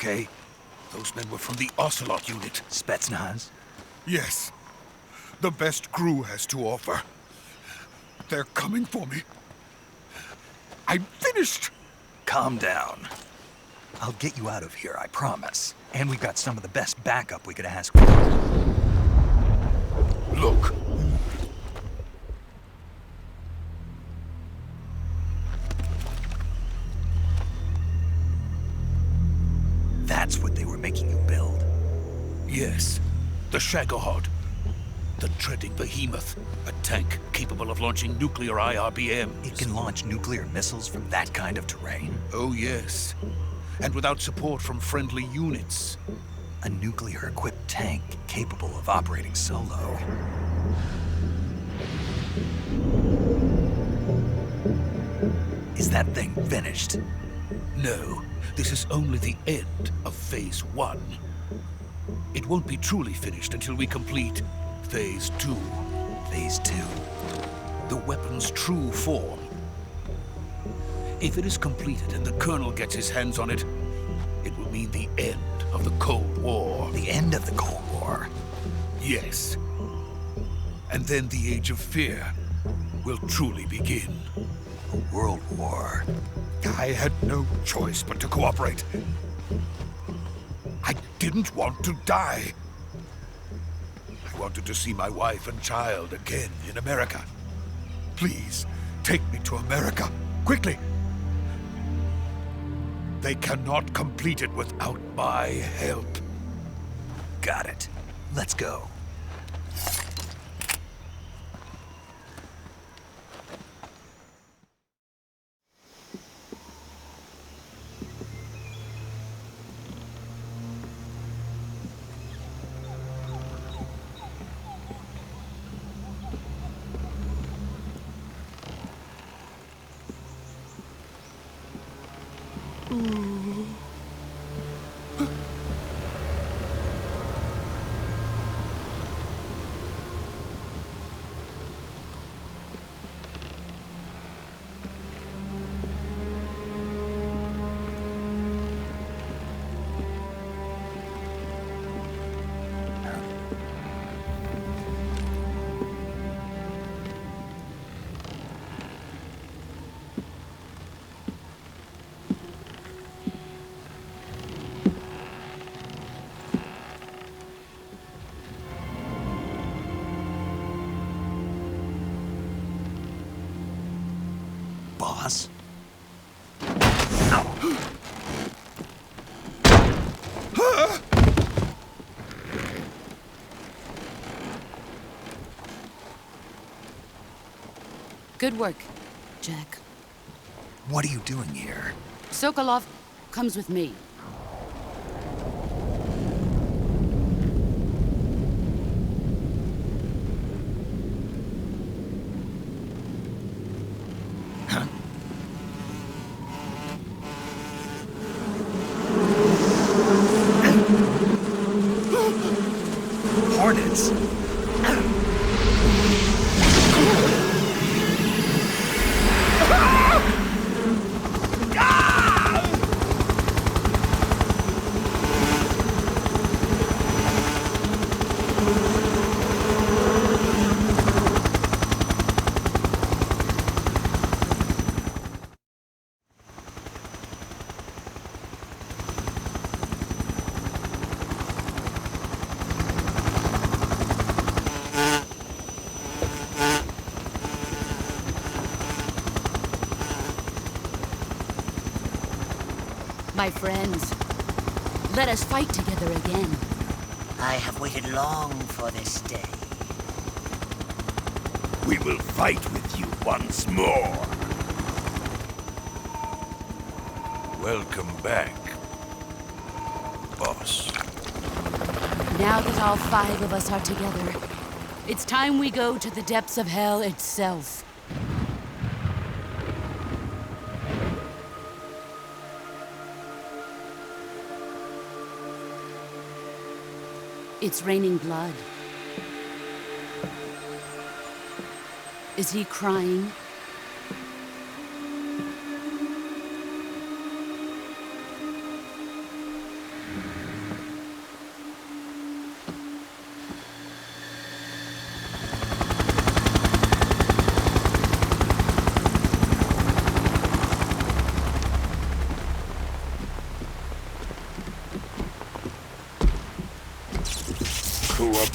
okay? Those men were from the Ocelot unit. Spetsnaz? Yes. The best crew has to offer. They're coming for me. I'm finished! Calm down. I'll get you out of here, I promise. And we've got some of the best backup we could ask for. Look. That's what they were making you build? Yes. The Shagohod. The treading behemoth. A tank capable of launching nuclear IRBMs. It can launch nuclear missiles from that kind of terrain? Oh, yes. And without support from friendly units. A nuclear-equipped tank capable of operating solo. Is that thing finished? No, this is only the end of Phase 1. It won't be truly finished until we complete Phase 2. Phase 2? The weapon's true form. If it is completed and the Colonel gets his hands on it, it will mean the end of the Cold War. The end of the Cold War? Yes. And then the Age of Fear will truly begin. A world war. I had no choice but to cooperate. I didn't want to die. I wanted to see my wife and child again in America. Please, take me to America, quickly. They cannot complete it without my help. Got it. Let's go. Boss? Good work, Jack. What are you doing here? Sokolov comes with me. Hornets? My friends, let us fight together again. I have waited long for this day. We will fight with you once more. Welcome back, boss. Now that all 5 of us are together, it's time we go to the depths of hell itself. It's raining blood. Is he crying?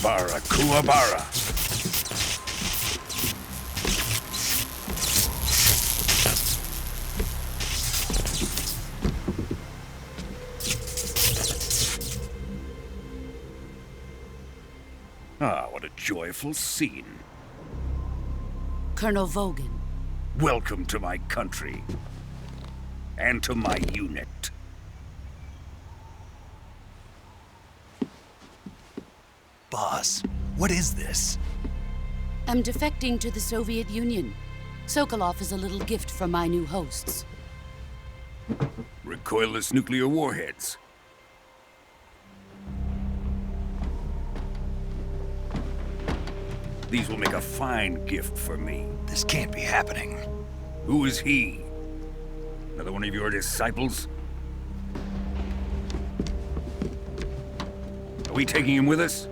Bara Kuwabara. Ah, what a joyful scene. Colonel Vogan. Welcome to my country. And to my unit. Boss, what is this? I'm defecting to the Soviet Union. Sokolov is a little gift from my new hosts. Recoilless nuclear warheads. These will make a fine gift for me. This can't be happening. Who is he? Another one of your disciples? Are we taking him with us?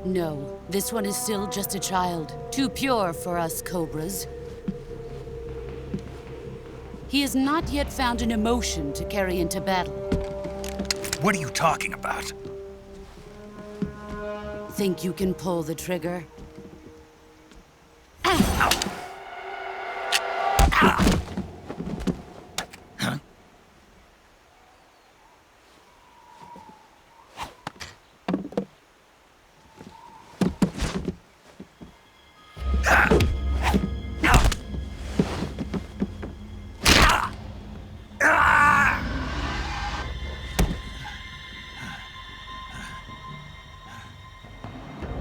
No, this one is still just a child. Too pure for us Cobras. He has not yet found an emotion to carry into battle. What are you talking about? Think you can pull the trigger?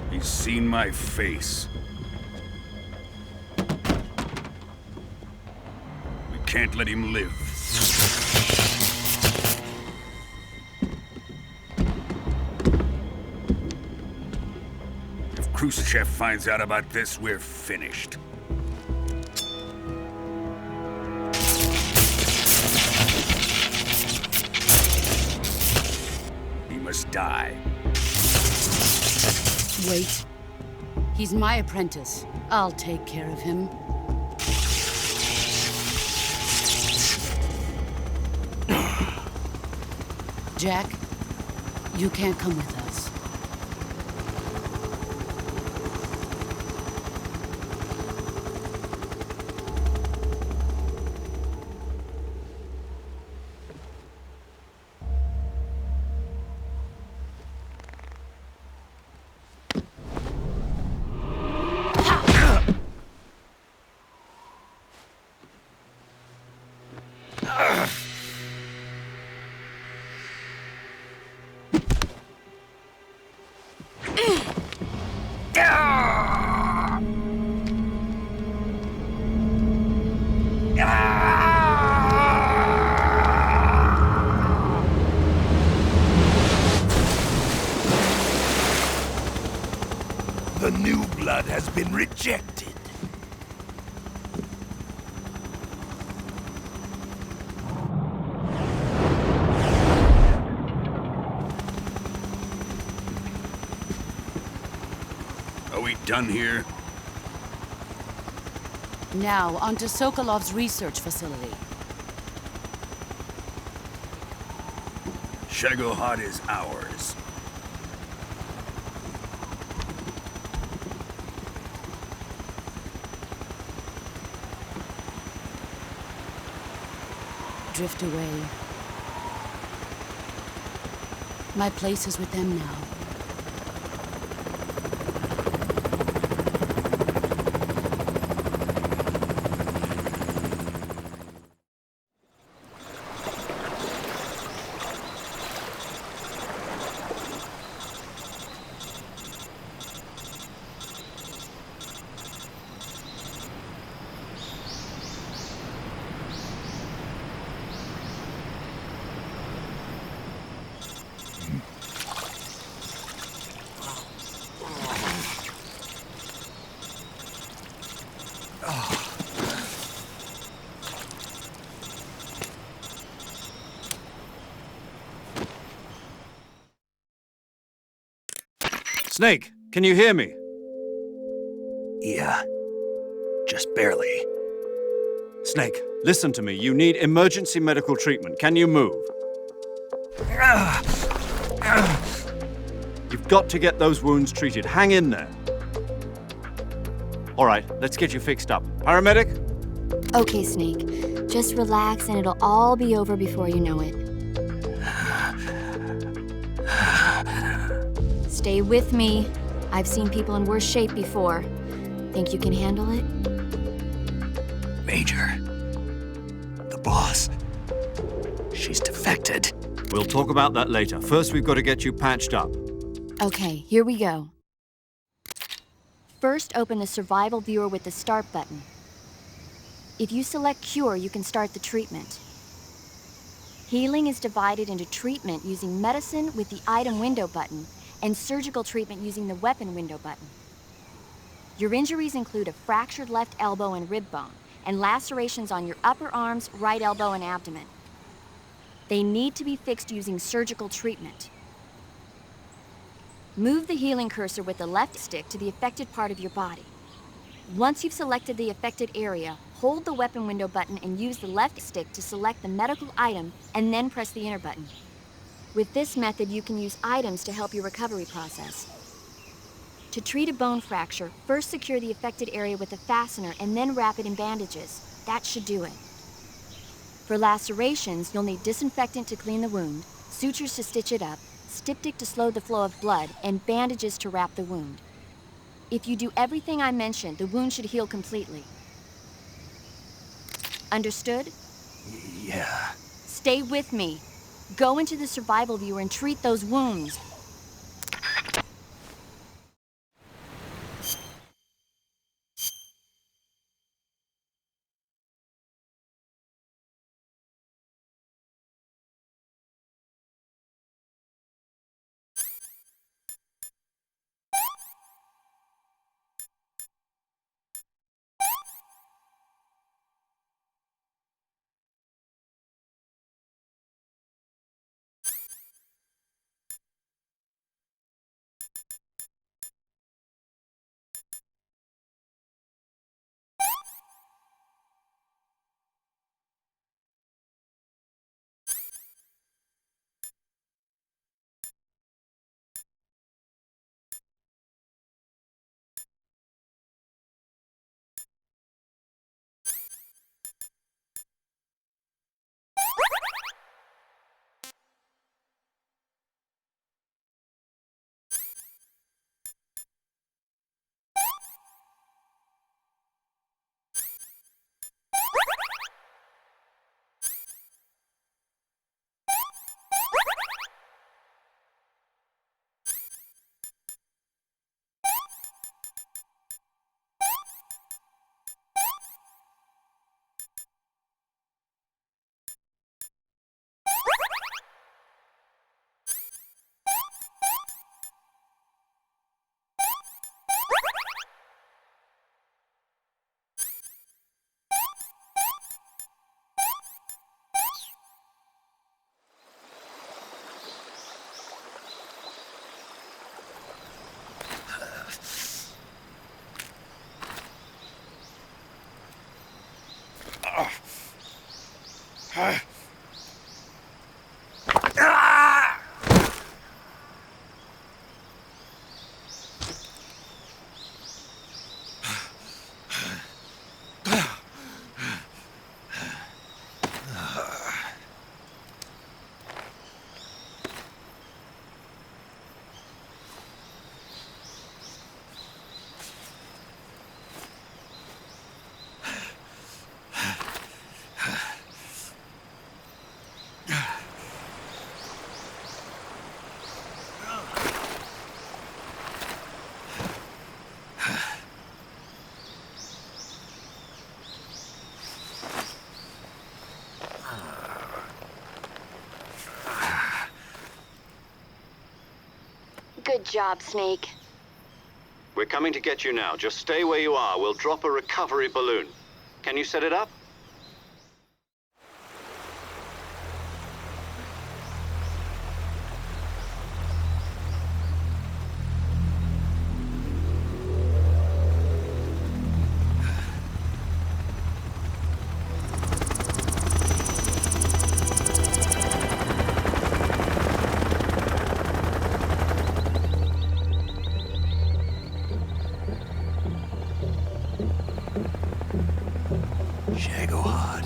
He's seen my face. We can't let him live. If Khrushchev finds out about this, we're finished. He must die. Wait. He's my apprentice. I'll take care of him. Jack, you can't come with us. The new blood has been rejected. Are we done here? Now, onto Sokolov's research facility. Shagohod is ours. Drift away. My place is with them now. Snake, can you hear me? Yeah. Just barely. Snake, listen to me. You need emergency medical treatment. Can you move? You've got to get those wounds treated. Hang in there. All right, let's get you fixed up. Paramedic? Okay, Snake. Just relax and it'll all be over before you know it. Stay with me. I've seen people in worse shape before. Think you can handle it? Major. The boss. She's defected. We'll talk about that later. First, we've got to get you patched up. Okay, here we go. First, open the survival viewer with the start button. If you select cure, you can start the treatment. Healing is divided into treatment using medicine with the item window button and surgical treatment using the weapon window button. Your injuries include a fractured left elbow and rib bone, and lacerations on your upper arms, right elbow, and abdomen. They need to be fixed using surgical treatment. Move the healing cursor with the left stick to the affected part of your body. Once you've selected the affected area, hold the weapon window button and use the left stick to select the medical item, and then press the enter button. With this method, you can use items to help your recovery process. To treat a bone fracture, first secure the affected area with a fastener and then wrap it in bandages. That should do it. For lacerations, you'll need disinfectant to clean the wound, sutures to stitch it up, styptic to slow the flow of blood, and bandages to wrap the wound. If you do everything I mentioned, the wound should heal completely. Understood? Yeah. Stay with me. Go into the survival viewer and treat those wounds. Good job, Snake. We're coming to get you now. Just stay where you are. We'll drop a recovery balloon. Can you set it up? Shagohod.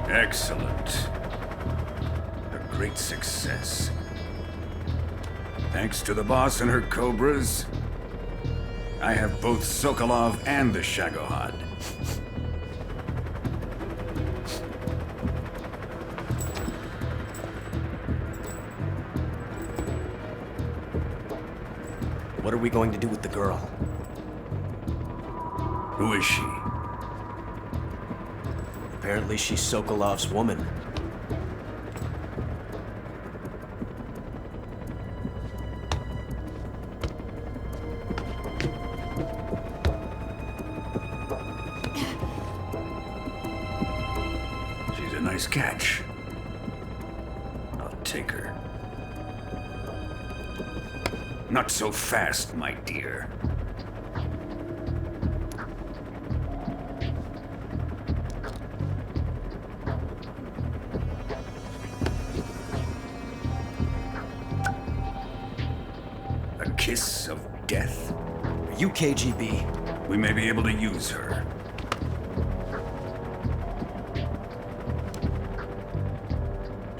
Excellent. A great success. Thanks to the boss and her cobras, I have both Sokolov and the Shagohod. What are we going to do with the girl? Who is she? Apparently she's Sokolov's woman. She's a nice catch. I'll take her. Not so fast, my dear. A kiss of death? Are you KGB? We may be able to use her.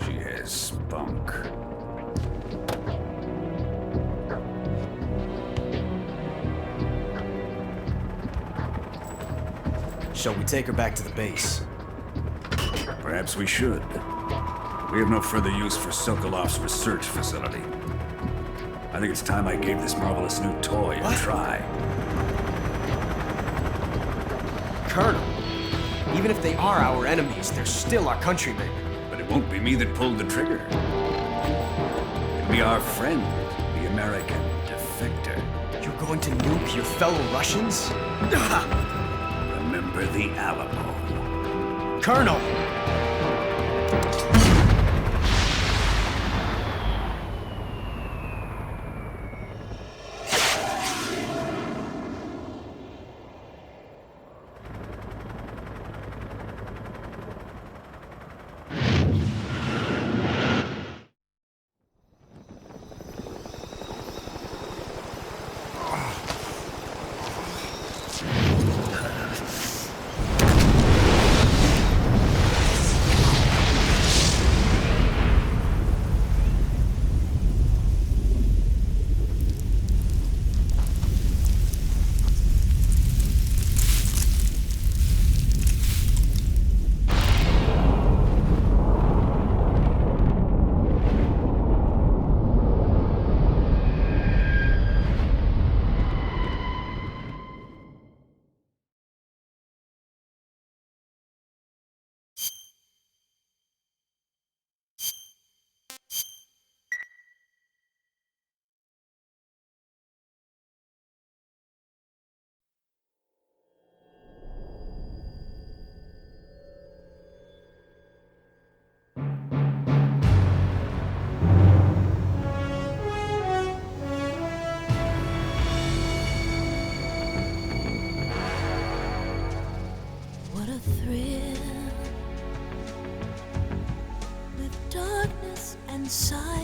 She has spunk. Shall we take her back to the base? Perhaps we should. We have no further use for Sokolov's research facility. I think it's time I gave this marvelous new toy a try. Colonel, even if they are our enemies, they're still our countrymen. But it won't be me that pulled the trigger. It'll be our friend, the American defector. You're going to nuke your fellow Russians? Remember the Alamo. Colonel!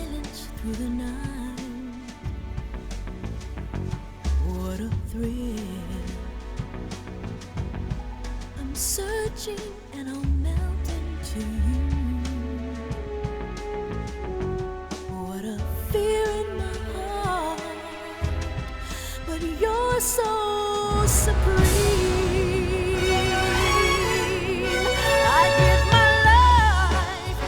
silence through the night. What a thrill. I'm searching and I'll melt into you. What a fear in my heart, but you're so supreme. I give my life,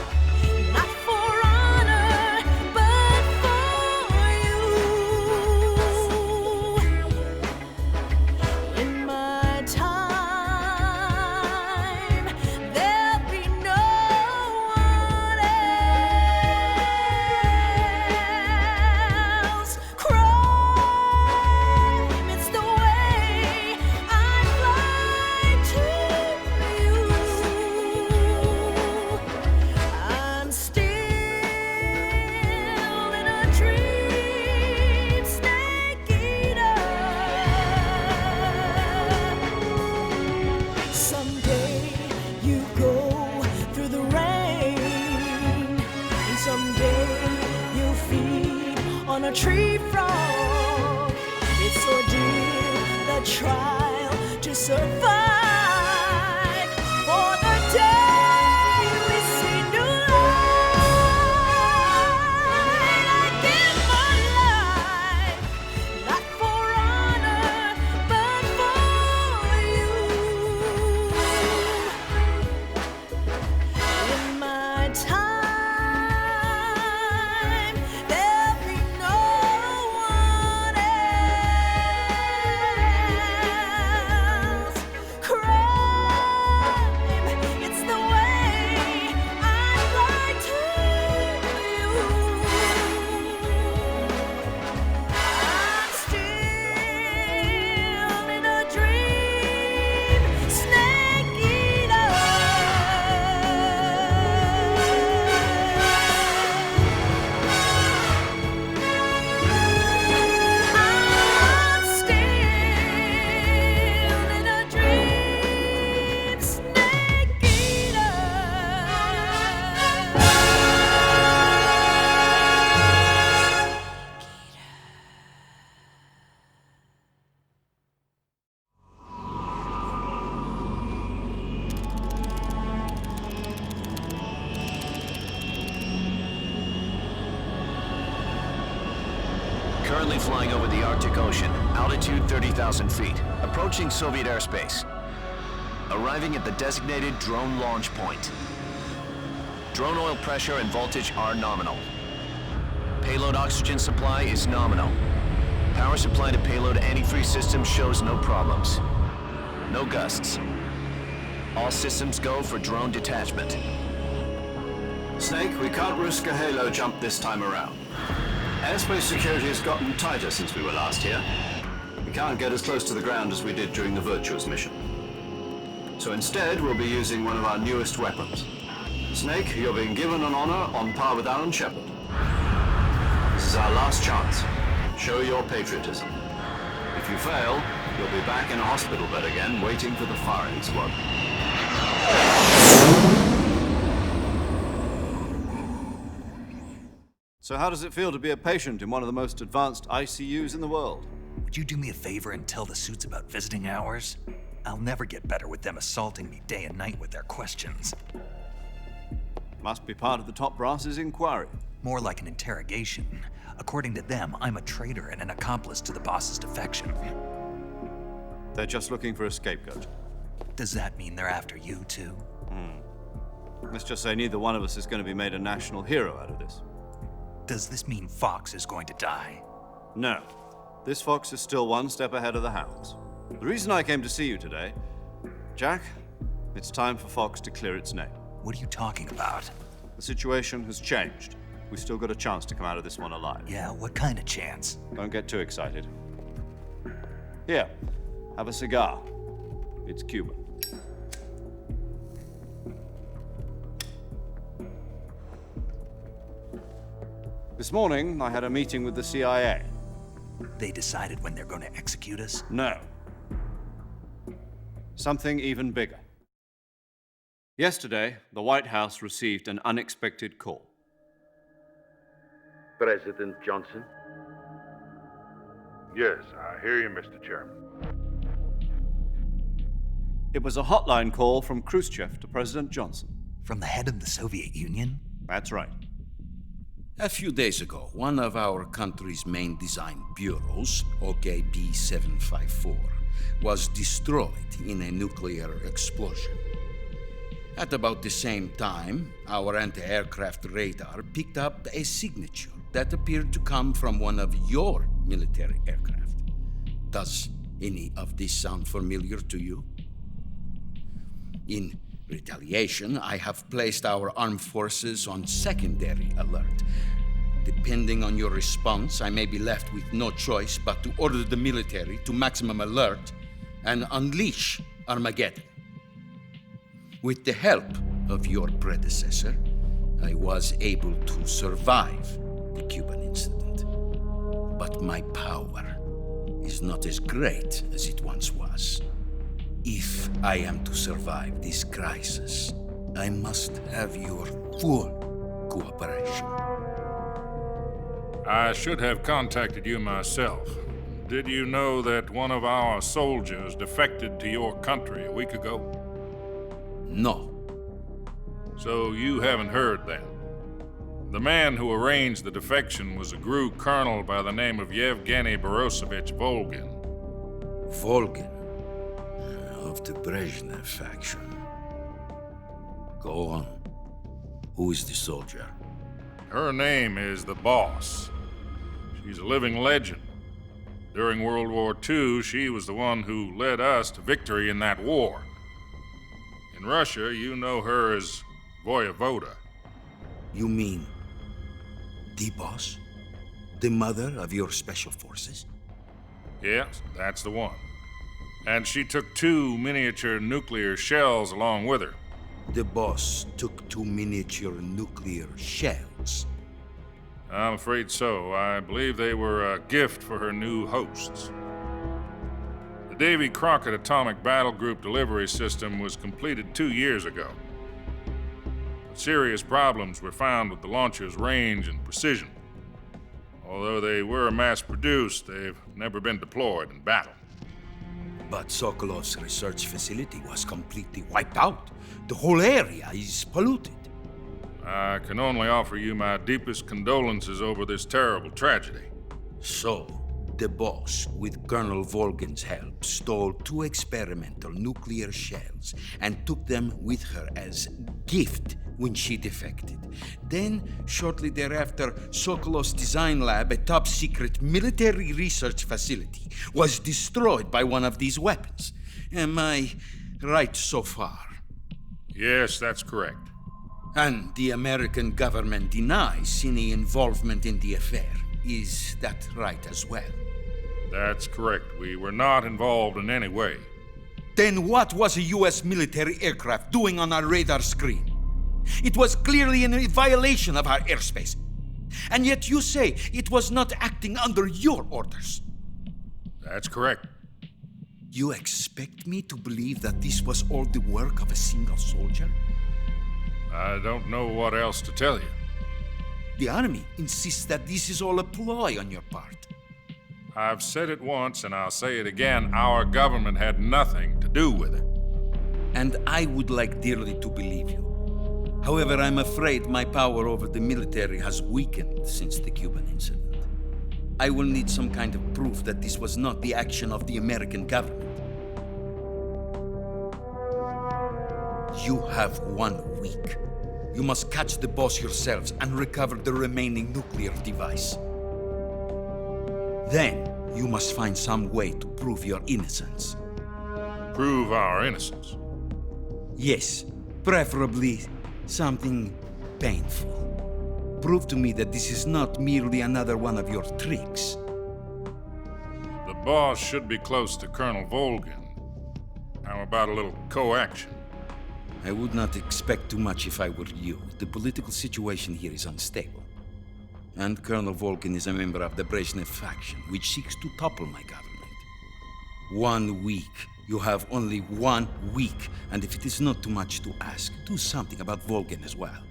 not for honor, but for you. In my time, there'll be no one else. Crime, it's the way I fly to you. I'm still in a dream, snake eater. Someday you go through the rain, and someday you'll feed on a tree frog. It's ordeal, the trial to survive. For the day we see new light, I give my life, not for honor, but for you. In my time, there'll be no one else. Crime, it's the way I fly to you. I'm still in a dream, snake eater. I'm still in a dream, snake eater. Currently flying over the Arctic Ocean, altitude 30,000 feet, approaching Soviet airspace. Arriving at the designated drone launch point. Drone oil pressure and voltage are nominal. Payload oxygen supply is nominal. Power supply to payload antifreeze system shows no problems. No gusts. All systems go for drone detachment. Snake, we can't risk a halo jump this time around. Airspace security has gotten tighter since we were last here. We can't get as close to the ground as we did during the Virtuous mission. So instead, we'll be using one of our newest weapons. Snake, you're being given an honor on par with Alan Shepard. This is our last chance. Show your patriotism. If you fail, you'll be back in a hospital bed again, waiting for the firing squad. So how does it feel to be a patient in one of the most advanced ICUs in the world? Would you do me a favor and tell the suits about visiting hours? I'll never get better with them assaulting me day and night with their questions. Must be part of the top brass's inquiry. More like an interrogation. According to them, I'm a traitor and an accomplice to the boss's defection. They're just looking for a scapegoat. Does that mean they're after you too? Let's just say neither one of us is going to be made a national hero out of this. Does this mean Fox is going to die? No. This fox is still one step ahead of the hounds. The reason I came to see you today, Jack, it's time for Fox to clear its name. What are you talking about? The situation has changed. We've still got a chance to come out of this one alive. Yeah, what kind of chance? Don't get too excited. Here, have a cigar. It's Cuban. This morning, I had a meeting with the CIA. They decided when they're going to execute us? No. Something even bigger. Yesterday, the White House received an unexpected call. President Johnson? Yes, I hear you, Mr. Chairman. It was a hotline call from Khrushchev to President Johnson. From the head of the Soviet Union? That's right. A few days ago, one of our country's main design bureaus, OKB 754, was destroyed in a nuclear explosion. At about the same time, our anti-aircraft radar picked up a signature that appeared to come from one of your military aircraft. Does any of this sound familiar to you? In retaliation, I have placed our armed forces on secondary alert. Depending on your response, I may be left with no choice but to order the military to maximum alert and unleash Armageddon. With the help of your predecessor, I was able to survive the Cuban incident. But my power is not as great as it once was. If I am to survive this crisis, I must have your full cooperation. I should have contacted you myself. Did you know that one of our soldiers defected to your country a week ago? No. So you haven't heard then. The man who arranged the defection was a GRU colonel by the name of Yevgeny Borosovich Volgin. Volgin? Of the Brezhnev faction. Go on. Who is the soldier? Her name is the Boss. She's a living legend. During World War II, she was the one who led us to victory in that war. In Russia, you know her as Voyevoda. You mean the Boss? The mother of your special forces? Yes, that's the one. And she took 2 miniature nuclear shells along with her. The Boss took 2 miniature nuclear shells? I'm afraid so. I believe they were a gift for her new hosts. The Davy Crockett Atomic Battle Group delivery system was completed 2 years ago. But serious problems were found with the launcher's range and precision. Although they were mass-produced, they've never been deployed in battle. But Sokolov's research facility was completely wiped out. The whole area is polluted. I can only offer you my deepest condolences over this terrible tragedy. So, the Boss, with Colonel Volgin's help, stole 2 experimental nuclear shells and took them with her as gift when she defected. Then, shortly thereafter, Sokolov's design lab, a top-secret military research facility, was destroyed by one of these weapons. Am I right so far? Yes, that's correct. And the American government denies any involvement in the affair. Is that right as well? That's correct. We were not involved in any way. Then what was a U.S. military aircraft doing on our radar screen? It was clearly in violation of our airspace. And yet you say it was not acting under your orders. That's correct. You expect me to believe that this was all the work of a single soldier? I don't know what else to tell you. The Army insists that this is all a ploy on your part. I've said it once and I'll say it again. Our government had nothing to do with it. And I would like dearly to believe you. However, I'm afraid my power over the military has weakened since the Cuban incident. I will need some kind of proof that this was not the action of the American government. You have 1 week. You must catch the Boss yourselves and recover the remaining nuclear device. Then, you must find some way to prove your innocence. Prove our innocence? Yes, preferably something painful. Prove to me that this is not merely another one of your tricks. The Boss should be close to Colonel Volgin. How about a little co-action? I would not expect too much if I were you. The political situation here is unstable. And Colonel Volgin is a member of the Brezhnev faction, which seeks to topple my government. 1 week. You have only 1 week, and if it is not too much to ask, do something about Volgin as well.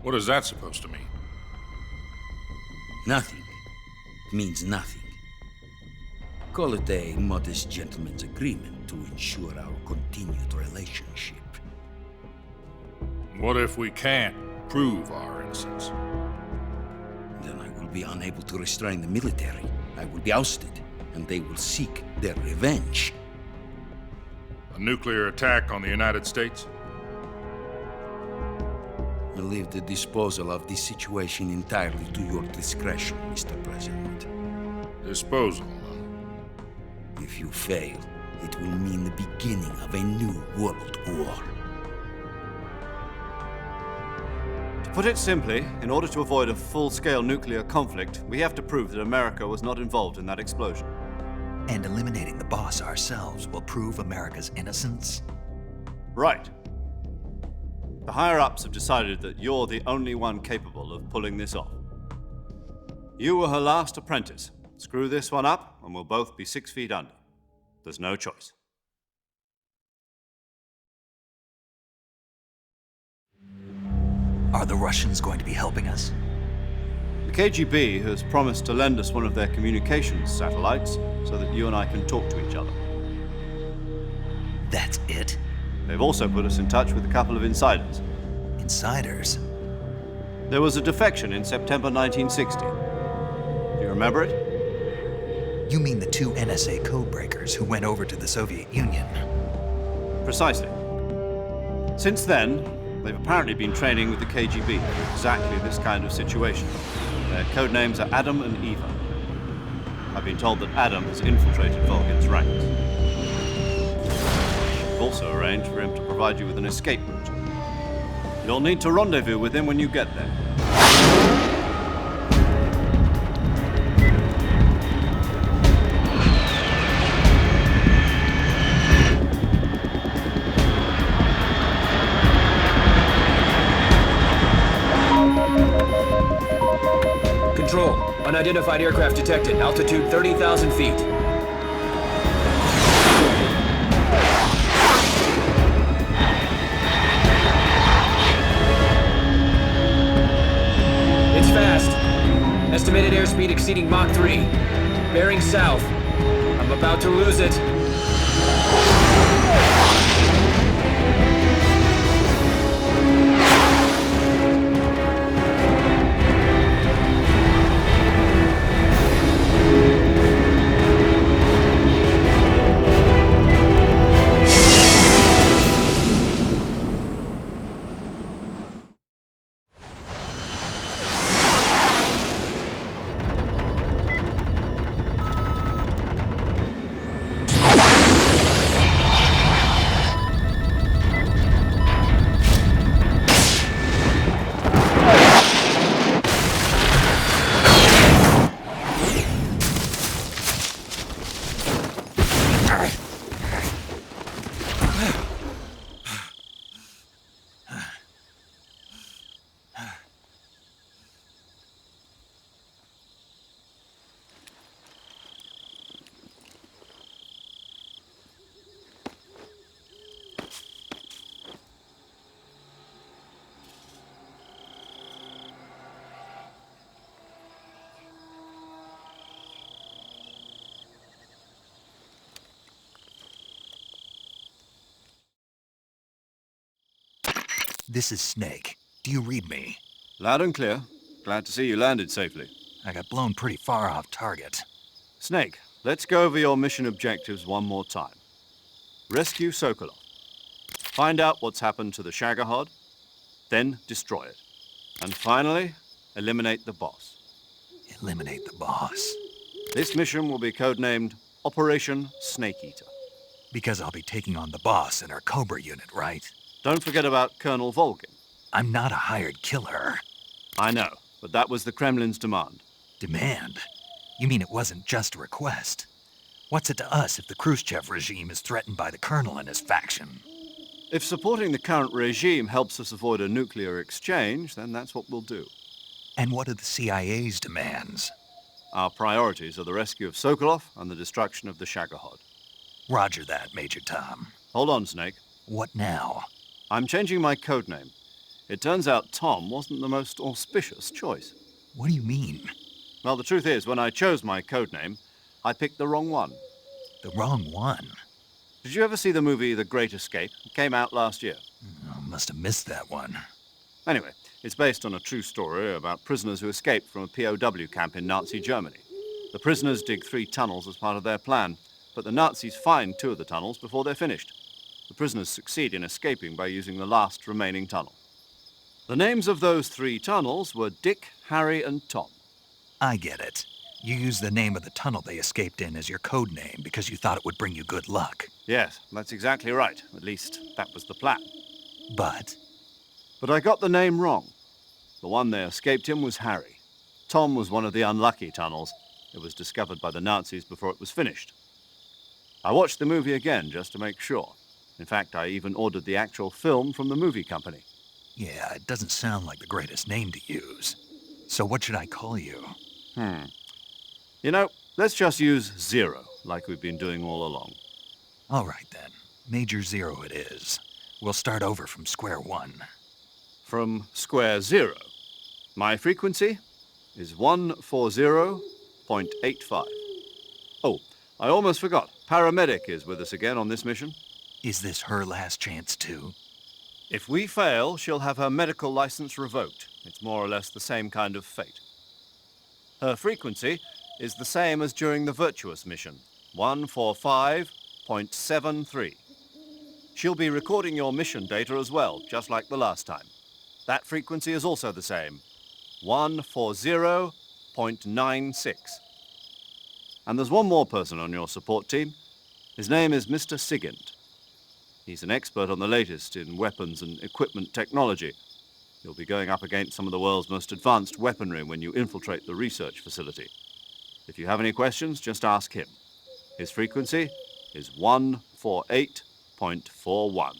What is that supposed to mean? Nothing means nothing. Call it a modest gentleman's agreement to ensure our continued relationship. What if we can't prove our innocence? Then I will be unable to restrain the military. I will be ousted, and they will seek their revenge. A nuclear attack on the United States? I leave the disposal of this situation entirely to your discretion, Mr. President. Disposal? If you fail, it will mean the beginning of a new world war. To put it simply, in order to avoid a full-scale nuclear conflict, we have to prove that America was not involved in that explosion. And eliminating the boss ourselves will prove America's innocence? Right. The higher-ups have decided that you're the only one capable of pulling this off. You were her last apprentice. Screw this one up, and we'll both be 6 feet under. There's no choice. Are the Russians going to be helping us? The KGB has promised to lend us one of their communications satellites so that you and I can talk to each other. That's it? They've also put us in touch with a couple of insiders. Insiders? There was a defection in September 1960. Do you remember it? You mean the 2 NSA codebreakers who went over to the Soviet Union? Precisely. Since then, they've apparently been training with the KGB for exactly this kind of situation. Their code names are Adam and Eva. I've been told that Adam has infiltrated Volgin's ranks. We've also arranged for him to provide you with an escape route. You'll need to rendezvous with him when you get there. Control. Unidentified aircraft detected. Altitude 30,000 feet. It's fast. Estimated airspeed exceeding Mach 3. Bearing south. I'm about to lose it. This is Snake. Do you read me? Loud and clear. Glad to see you landed safely. I got blown pretty far off target. Snake, let's go over your mission objectives one more time. Rescue Sokolov. Find out what's happened to the Shagohod, then destroy it. And finally, eliminate the boss. Eliminate the boss? This mission will be codenamed Operation Snake Eater. Because I'll be taking on the boss in our Cobra unit, right? Don't forget about Colonel Volgin. I'm not a hired killer. I know, but that was the Kremlin's demand. Demand? You mean it wasn't just a request? What's it to us if the Khrushchev regime is threatened by the colonel and his faction? If supporting the current regime helps us avoid a nuclear exchange, then that's what we'll do. And what are the CIA's demands? Our priorities are the rescue of Sokolov and the destruction of the Shagohod. Roger that, Major Tom. Hold on, Snake. What now? I'm changing my codename. It turns out Tom wasn't the most auspicious choice. What do you mean? Well, the truth is, when I chose my code name, I picked the wrong one. The wrong one? Did you ever see the movie The Great Escape? It came out last year. I must have missed that one. Anyway, it's based on a true story about prisoners who escaped from a POW camp in Nazi Germany. The prisoners dig 3 tunnels as part of their plan, but the Nazis find 2 of the tunnels before they're finished. The prisoners succeed in escaping by using the last remaining tunnel. The names of those 3 tunnels were Dick, Harry, and Tom. I get it. You used the name of the tunnel they escaped in as your code name because you thought it would bring you good luck. Yes, that's exactly right. At least, that was the plan. But I got the name wrong. The one they escaped in was Harry. Tom was one of the unlucky tunnels. It was discovered by the Nazis before it was finished. I watched the movie again just to make sure. In fact, I even ordered the actual film from the movie company. yeah, it doesn't sound like the greatest name to use. So what should I call you? You know, let's just use Zero, like we've been doing all along. All right then. Major Zero it is. We'll start over from square one. From square zero. My frequency is 140.85. Oh, I almost forgot. Paramedic is with us again on this mission. Is this her last chance too? If we fail, she'll have her medical license revoked. It's more or less the same kind of fate. Her frequency is the same as during the Virtuous mission, 145.73. She'll be recording your mission data as well, just like the last time. That frequency is also the same, 140.96. And there's one more person on your support team. His name is Mr. Sigint. He's an expert on the latest in weapons and equipment technology. You'll be going up against some of the world's most advanced weaponry when you infiltrate the research facility. If you have any questions, just ask him. His frequency is 148.41.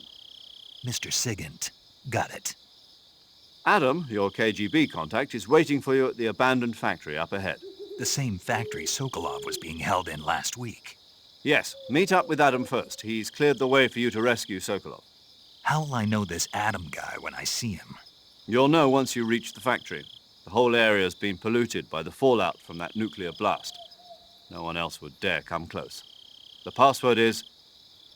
Mr. Sigint. Got it. Adam, your KGB contact, is waiting for you at the abandoned factory up ahead. The same factory Sokolov was being held in last week. Yes, meet up with Adam first. He's cleared the way for you to rescue Sokolov. How will I know this Adam guy when I see him? You'll know once you reach the factory. The whole area's been polluted by the fallout from that nuclear blast. No one else would dare come close. The password is,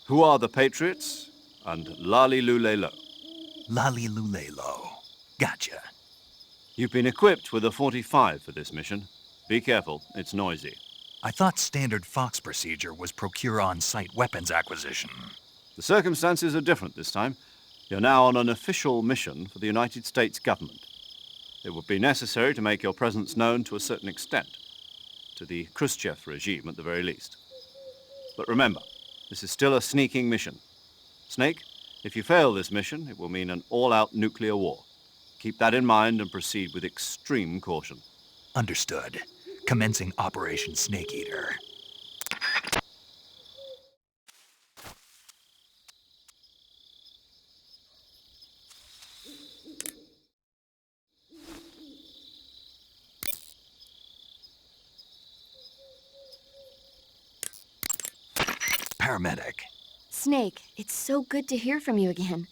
"Who are the Patriots?" and "Lali Lule Lo." Lali Lule Lo. Gotcha. You've been equipped with a 45 for this mission. Be careful, it's noisy. I thought standard Fox procedure was procure on-site weapons acquisition. The circumstances are different this time. You're now on an official mission for the United States government. It would be necessary to make your presence known to a certain extent, to the Khrushchev regime at the very least. But remember, this is still a sneaking mission. Snake, if you fail this mission, it will mean an all-out nuclear war. Keep that in mind and proceed with extreme caution. Understood. Commencing Operation Snake Eater. Paramedic. Snake, it's so good to hear from you again.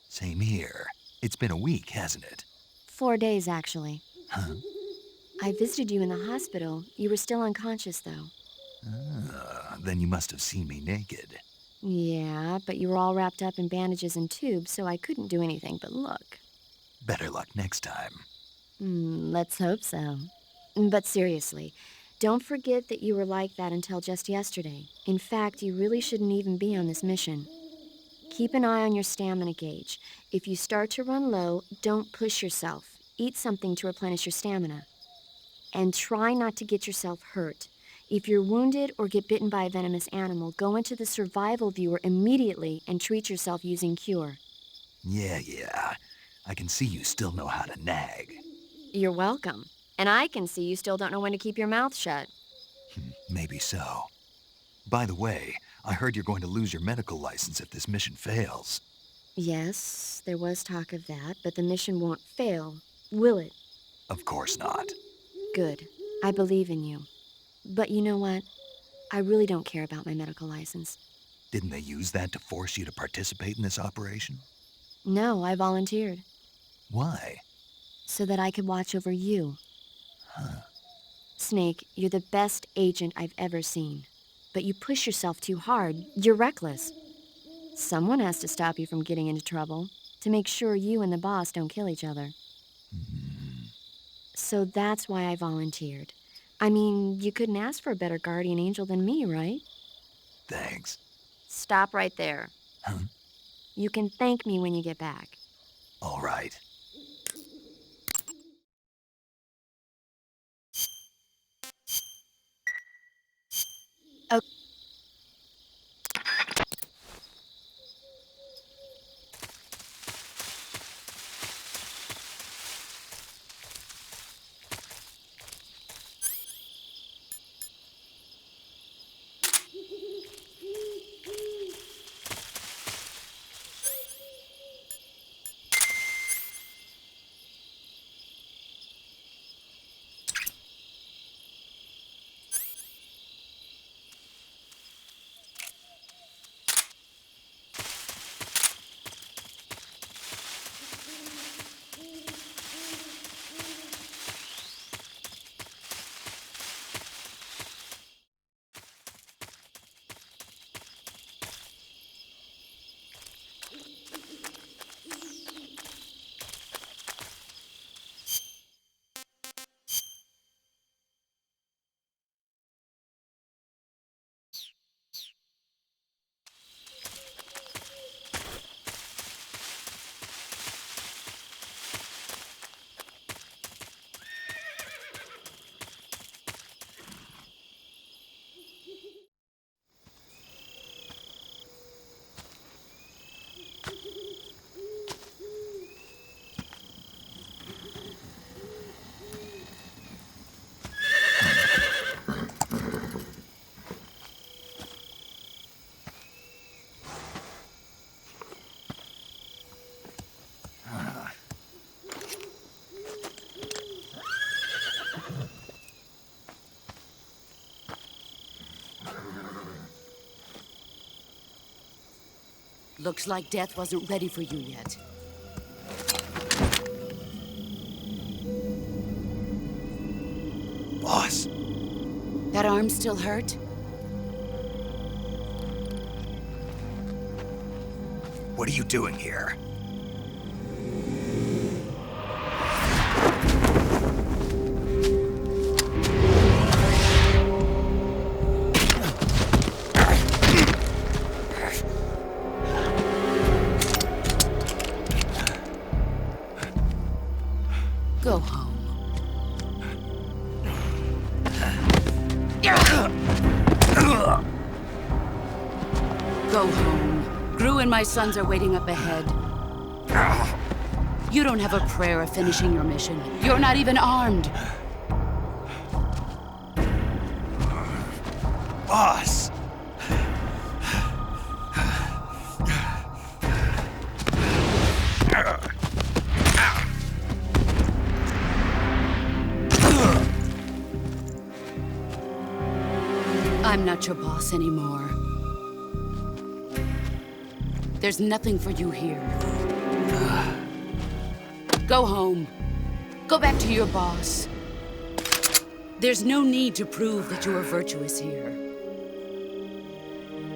Same here. It's been a week, hasn't it? 4 days, actually. Huh? I visited you in the hospital. You were still unconscious, though. Then you must have seen me naked. Yeah, but you were all wrapped up in bandages and tubes, so I couldn't do anything but look. Better luck next time. Let's hope so. But seriously, don't forget that you were like that until just yesterday. In fact, you really shouldn't even be on this mission. Keep an eye on your stamina gauge. If you start to run low, don't push yourself. Eat something to replenish your stamina. And try not to get yourself hurt. If you're wounded or get bitten by a venomous animal, go into the survival viewer immediately and treat yourself using Cure. Yeah. I can see you still know how to nag. You're welcome. And I can see you still don't know when to keep your mouth shut. Maybe so. By the way, I heard you're going to lose your medical license if this mission fails. Yes, there was talk of that, but the mission won't fail, will it? Of course not. Good. I believe in you. But you know what? I really don't care about my medical license. Didn't they use that to force you to participate in this operation? No, I volunteered. Why? So that I could watch over you. Huh. Snake, you're the best agent I've ever seen. But you push yourself too hard. You're reckless. Someone has to stop you from getting into trouble, to make sure you and the boss don't kill each other. So that's why I volunteered. I mean, you couldn't ask for a better guardian angel than me, right? Thanks. Stop right there. Huh? You can thank me when you get back. All right. Okay. Looks like death wasn't ready for you yet. Boss. That arm still hurt? What are you doing here? Go home. Go home. Gru and my sons are waiting up ahead. You don't have a prayer of finishing your mission. You're not even armed. Boss! I'm not your boss anymore. There's nothing for you here. Go home. Go back to your boss. There's no need to prove that you are virtuous here.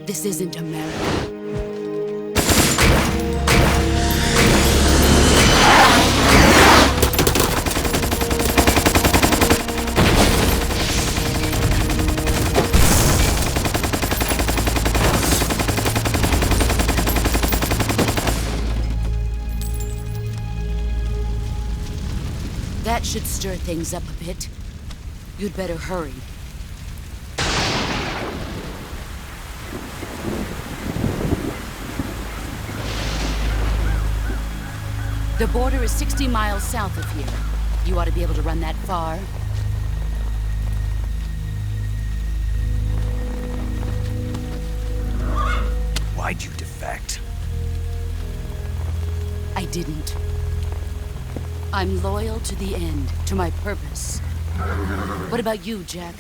This isn't America. That should stir things up a bit. You'd better hurry. The border is 60 miles south of here. You ought to be able to run that far. Why'd you defect? I didn't. I'm loyal to the end, to my purpose. What about you, Jack?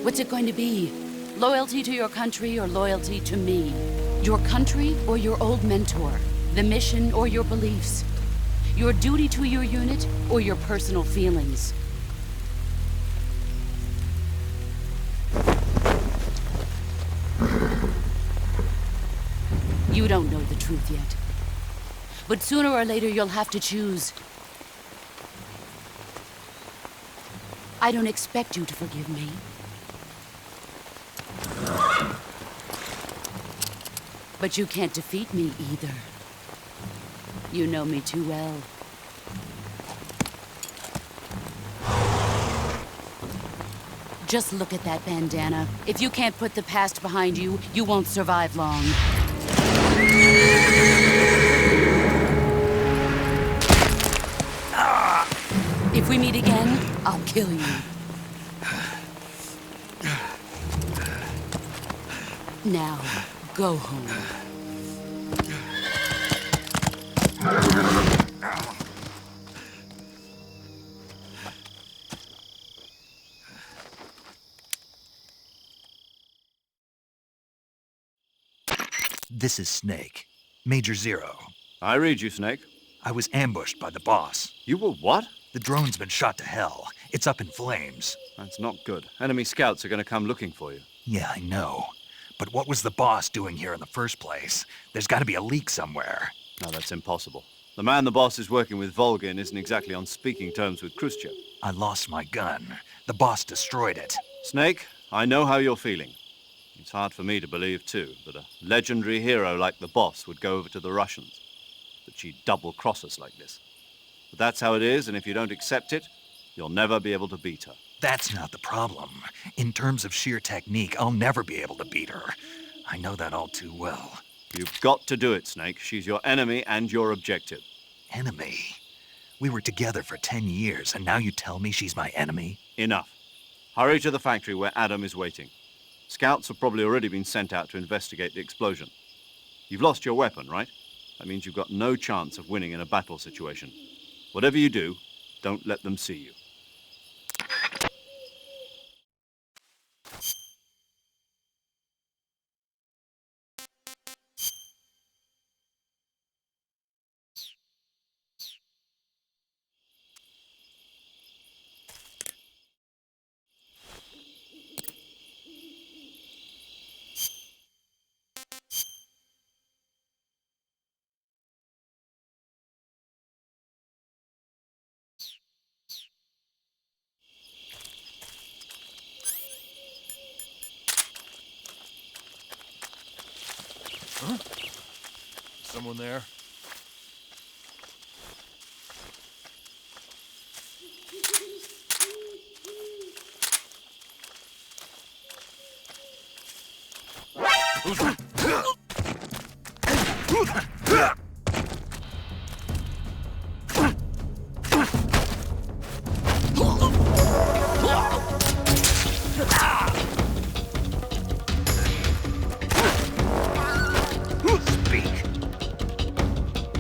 What's it going to be? Loyalty to your country or loyalty to me? Your country or your old mentor? The mission or your beliefs? Your duty to your unit or your personal feelings? You don't know the truth yet. But sooner or later, you'll have to choose. I don't expect you to forgive me. But you can't defeat me either. You know me too well. Just look at that bandana. If you can't put the past behind you, you won't survive long. If we meet again, I'll kill you. Now, go home. This is Snake. Major Zero. I read you, Snake. I was ambushed by the boss. You were what? The drone's been shot to hell. It's up in flames. That's not good. Enemy scouts are going to come looking for you. Yeah, I know. But what was the boss doing here in the first place? There's got to be a leak somewhere. No, that's impossible. The man the boss is working with, Volgin, isn't exactly on speaking terms with Khrushchev. I lost my gun. The boss destroyed it. Snake, I know how you're feeling. It's hard for me to believe, too, that a legendary hero like the boss would go over to the Russians. That she'd double-cross us like this. But that's how it is, and if you don't accept it, you'll never be able to beat her. That's not the problem. In terms of sheer technique, I'll never be able to beat her. I know that all too well. You've got to do it, Snake. She's your enemy and your objective. Enemy? We were together for 10 years, and now you tell me she's my enemy? Enough. Hurry to the factory where Adam is waiting. Scouts have probably already been sent out to investigate the explosion. You've lost your weapon, right? That means you've got no chance of winning in a battle situation. Whatever you do, don't let them see you. Huh? Someone there? Who's that?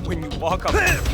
When you walk up...